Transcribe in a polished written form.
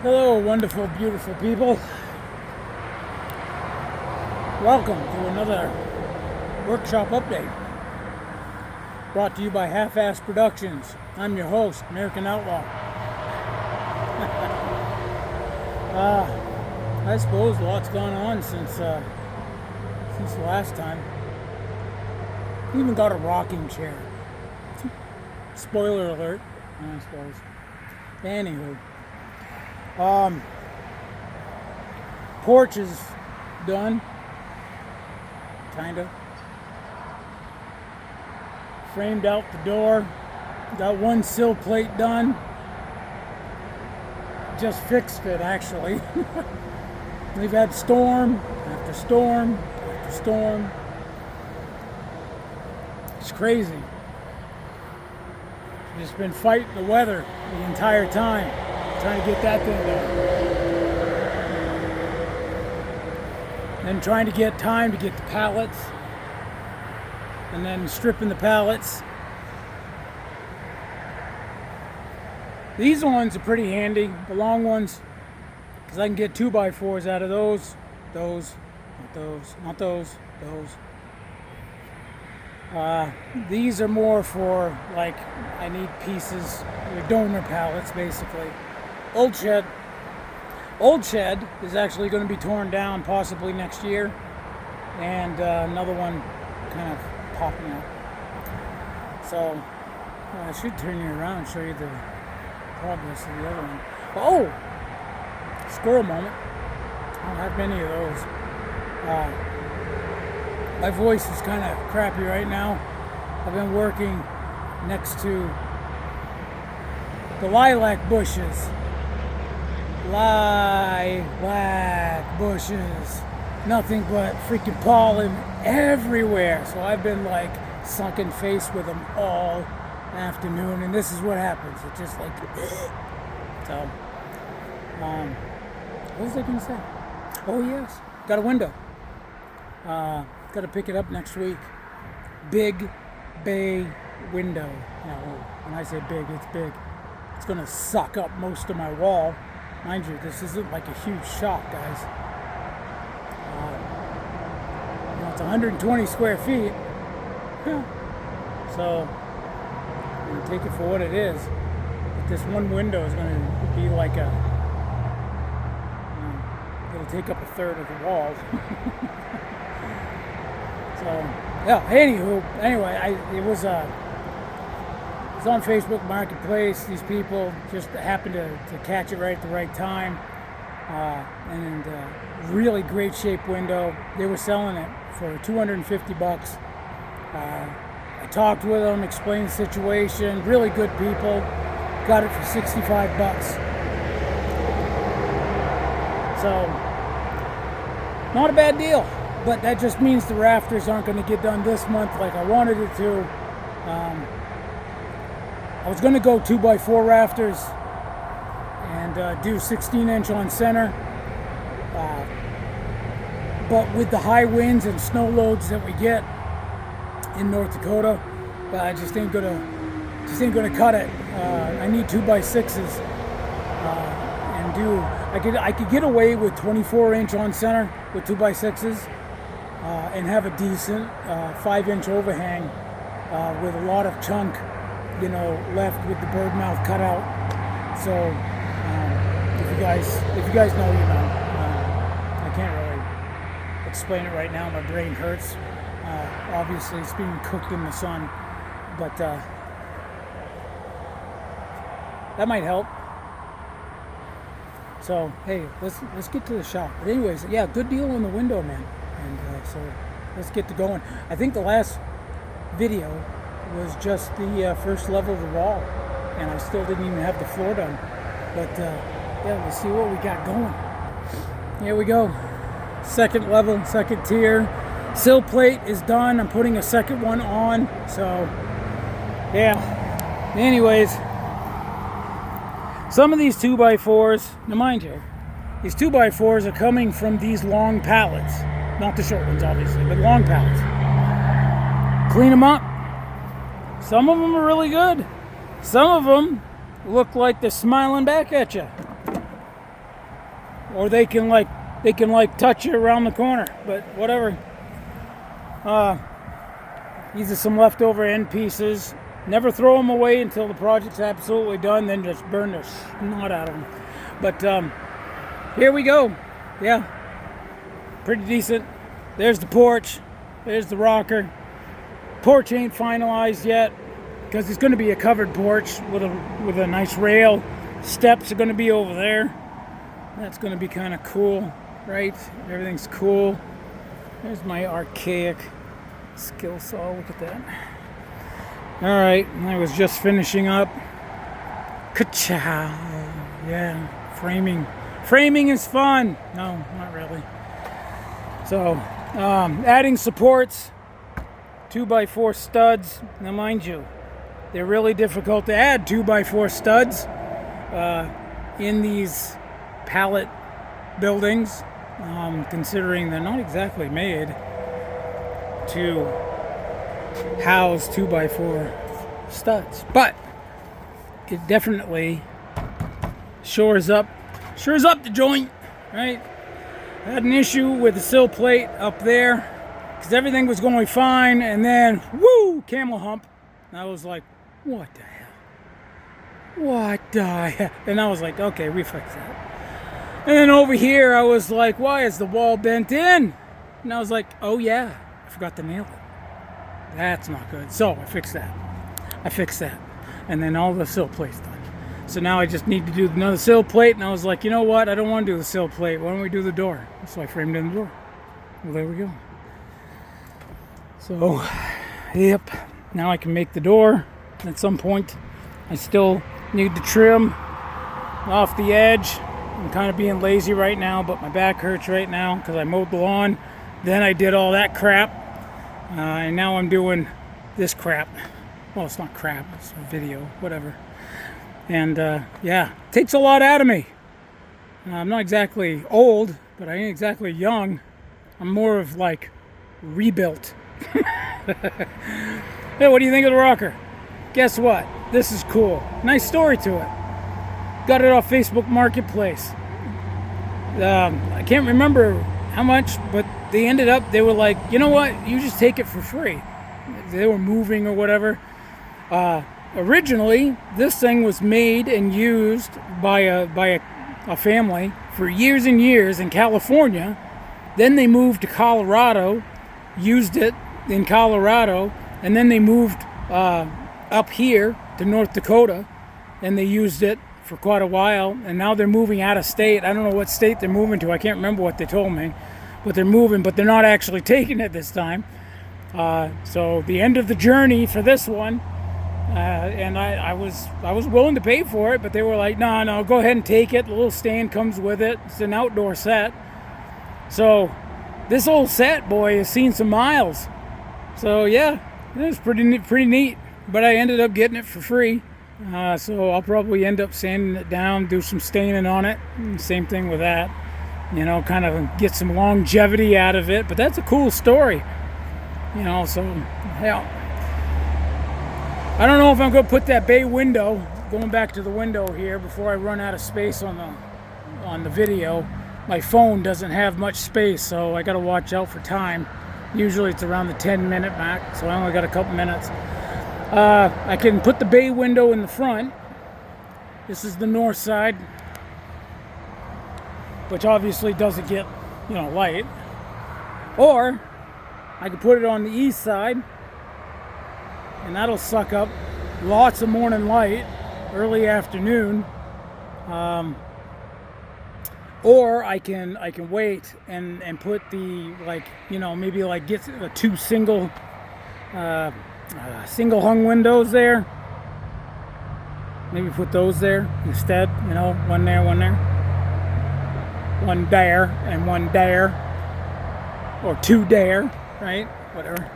Hello, wonderful, beautiful people. Welcome to another workshop update brought to you by Half-Ass Productions. I'm your host, American Outlaw. I suppose lots gone on since the last time. Even got a rocking chair. Spoiler alert, I suppose. Anywho. Porch is done. Kinda. Framed out the door. Got one sill plate done. Just fixed it, actually. We've had storm after storm after storm. It's crazy. Just been fighting the weather the entire time, trying to get that thing done. Then trying to get time to get the pallets, and then stripping the pallets. These ones are pretty handy, the long ones, because I can get 2x4s out of those, not those. These are more for, like, I need pieces, your donor pallets, basically. Old shed is actually going to be torn down possibly next year, and another one kind of popping up. So I should turn you around and show you the progress of the other one. Oh, squirrel moment. I don't have many of those. My voice is kind of crappy right now. I've been working next to the lilac bushes. Lilac bushes. Nothing but freaking pollen everywhere. So I've been like sunken face with them all afternoon, and this is what happens. It's just like so. What was I gonna say? Oh yes, got a window. Got to pick it up next week. Big bay window. Now, when I say big, it's big. It's going to suck up most of my wall. Mind you, this isn't like a huge shop, guys. It's 120 square feet. Yeah. So, I'm going to take it for what it is. But this one window is going to be like it'll take up a third of the wall. So, yeah, anyway, it was on Facebook Marketplace. These people just happened to catch it right at the right time. And really great shape window. They were selling it for $250. I talked with them, explained the situation. Really good people. Got it for $65. So, not a bad deal. But that just means the rafters aren't going to get done this month like I wanted it to. I was going to go 2x4 rafters and do 16-inch on center. But with the high winds and snow loads that we get in North Dakota, I just ain't gonna cut it. I need 2x6s and do. I could get away with 24-inch on center with 2x6s. And have a decent 5-inch overhang with a lot of chunk, left with the bird mouth cut out. So if you guys know, I can't really explain it right now. My brain hurts. Obviously, it's being cooked in the sun, but that might help. So hey, let's get to the shop. But anyways, yeah, good deal on the window, man. And so let's get to going. I think the last video was just the first level of the wall, and I still didn't even have the floor done. But yeah, let's see what we got going. Here we go. Second level, second tier. Sill plate is done. I'm putting a second one on. So yeah. Anyways, some of these 2x4s, now mind you, these 2x4s are coming from these long pallets. Not the short ones, obviously, but long pallets. Clean them up. Some of them are really good. Some of them look like they're smiling back at you. or they can like touch you around the corner. But whatever. These are some leftover end pieces. Never throw them away until the project's absolutely done. Then just burn the snot out of them. But here we go. Yeah, pretty decent. There's the porch. There's the rocker. Porch ain't finalized yet because it's going to be a covered porch with a nice rail. Steps are going to be over there. That's going to be kind of cool, right? Everything's cool. There's my archaic skill saw. Look at that. All right, I was just finishing up. Ka-chow. Yeah, framing. Framing is fun. No, not really. So, adding supports, 2x4 studs. Now, mind you, they're really difficult to add 2x4 studs in these pallet buildings, considering they're not exactly made to house 2x4 studs. But it definitely shores up the joint, right? I had an issue with the sill plate up there because everything was going fine, and then woo, camel hump. And I was like, what the hell? What the hell? And I was like, okay, we fixed that. And then over here I was like, why is the wall bent in? And I was like, oh yeah, I forgot to nail it. That's not good. So I fixed that. And then all the sill plates done. So now I just need to do another sill plate, and I was like, you know what? I don't want to do the sill plate. Why don't we do the door? So I framed in the door. Well, there we go. So, yep. Now I can make the door. At some point, I still need to trim off the edge. I'm kind of being lazy right now, but my back hurts right now because I mowed the lawn. Then I did all that crap. And now I'm doing this crap. Well, it's not crap. It's a video. Whatever. And yeah, it takes a lot out of me. I'm not exactly old, but I ain't exactly young. I'm more of like rebuilt. Hey, what do you think of the rocker? Guess what? This is cool. Nice story to it. Got it off Facebook Marketplace. I can't remember how much, but they were like, you know what? You just take it for free. They were moving or whatever. Originally, this thing was made and used by a family for years and years in California. Then they moved to Colorado, used it in Colorado, and then they moved up here to North Dakota, and they used it for quite a while. And now they're moving out of state. I don't know what state they're moving to. I can't remember what they told me, but they're moving. But they're not actually taking it this time. So the end of the journey for this one. And I was willing to pay for it, but they were like, no, go ahead and take it. The little stand comes with it. It's an outdoor set. So this old set, boy, has seen some miles. So yeah, it was pretty neat. But I ended up getting it for free. So I'll probably end up sanding it down, do some staining on it. Same thing with that. You know, kind of get some longevity out of it. But that's a cool story. You know, so yeah. I don't know if I'm going to put that bay window, going back to the window here before I run out of space on the video. My phone doesn't have much space, so I got to watch out for time. Usually it's around the 10-minute mark, so I only got a couple minutes. I can put the bay window in the front. This is the north side, which obviously doesn't get, light. Or I could put it on the east side, and that'll suck up lots of morning light, early afternoon. Or I can wait and put the maybe get two single hung windows there. Maybe put those there instead. One there, one there, one there, and one there, or two there, right? Whatever.